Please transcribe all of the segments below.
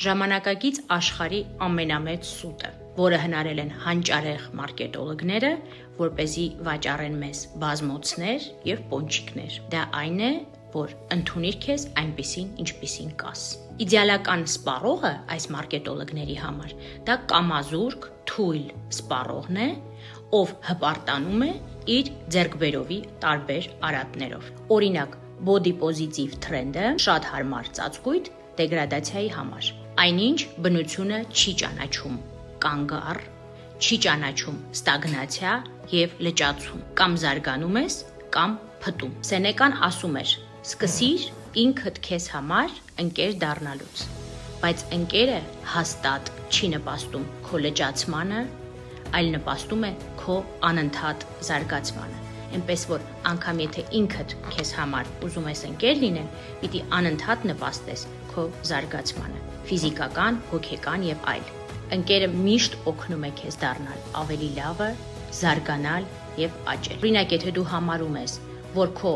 ժամանակակից աշխարհի ամենամեծ սուտը, որը հնարել են հանճարեղ մարքետոլոգները, որպեսզի վաճառեն մեզ բազմոցներ եւ պոնչիկներ։ Դա այն է, որ ընդունիր քեզ այնպիսին, ինչպիսին կաս։ Իդեալական սպառողը այս մարքետոլոգների համար դա կամազուրկ, թույլ սպառողն է, ով հպարտանում է իր ձեռքբերովի տարբեր արատներով։ Օրինակ, body positive trend-ը շատ հարմար ծածկույթ դեգրադացիայի համար։ Այնինչ բնությունը չի ճանաչում կանգառ, չի ճանաչում ստագնացիա եւ լճացում։ Կամ զարգանում ես, կամ փտում։ Սենեկան ասում էր. սկսիր ինքդ քեզ համար ընկեր դառնալուց, բայց ընկերը հաստատ չի նպաստում քո լճացմանը, այլ նպաստում է քո անընդհատ զարգացմանը։ Այնպես որ անգամ եթե ինքդ քեզ համար ուզում ես ընկեր լինել, պիտի անընդհատ նպաստես քո զարգացմանը, ֆիզիկական, հոգեկան եւ այլ։ Ընկերը միշտ օգնում է քեզ դառնալ ավելի լավը, զարգանալ եւ աճել։ Օրինակ, եթե դու համարում ես, որ քո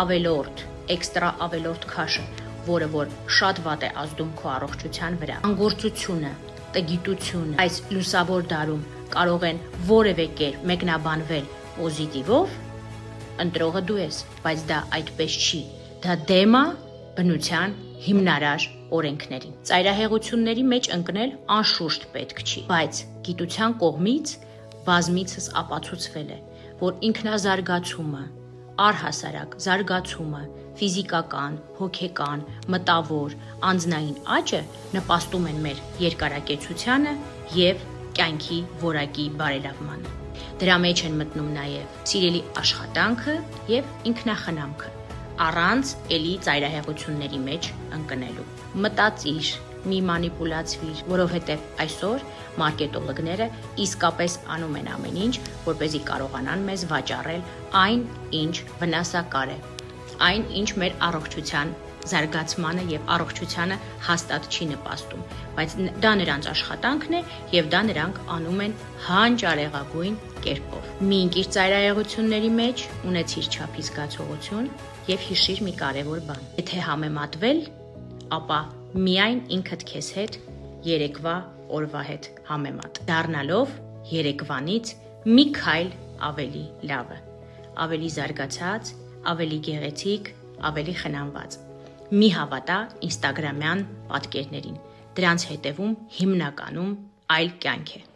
ավելորդ, էքստրա ավելորդ քաշը, որը որ շատ վատ է ազդում քո առողջության վրա, անգործությունը, տգիտությունը, այս լուսավոր դարում կարող են որևէ կերպ մեկնաբանվել պոզիտիվով, ընտրողը դու ես, բայց դա այդպես չի։ Դա դեմ է բնության հիմնարար օրենքներին։ Ծայրահեղությունների մեջ ընկնել անշուշտ պետք չի, բայց գիտության կողմից բազմիցս ապացուցվել է, որ ինքնազարգացումը, առհասարակ զարգացումը, ֆիզիկական, հոգեկան, մտավոր, անձնային աճը նպաստում են մեր երկարակեցությանը եւ կյանքի որակի բարելավմանը։ Դրա մեջ են մտնում նաեւ սիրելի աշխատանքը եւ ինքնախնամքը, առանց էլի ծայրահեղությունների մեջ ընկնելու։ Մտածիր, մի մանիպուլացվիր, որովհետև այսօր մարքետոլոգները իսկապես անում են ամեն ինչ, որպեսզի կարողանան մեզ վաճառել այն, ինչ վնասակար է, այն, ինչ մեր առողջության զարգացմանը եւ առողջությանը հաստատ չի նպաստում, բայց դա նրանց աշխատանքն է եւ դա նրանք անում են հանճարեղագույն կերպով։ Մի ընկիր ծայրահեղությունների մեջ, ունեցիր չափի զգացողություն եւ հիշիր մի կարեւոր բան։ Եթե համեմատվել, ապա միայն ինքդ քեզ հետ երեկվա օրվա հետ համեմատ, դառնալով երեկվանից մի քայլ ավելի լավը, ավելի զարգացած, ավելի գեղեցիկ, ավելի խնամված։ Մի հավատա ինստագրամյան պատկերներին, դրանց հետևում հիմնականում այլ կյանք է։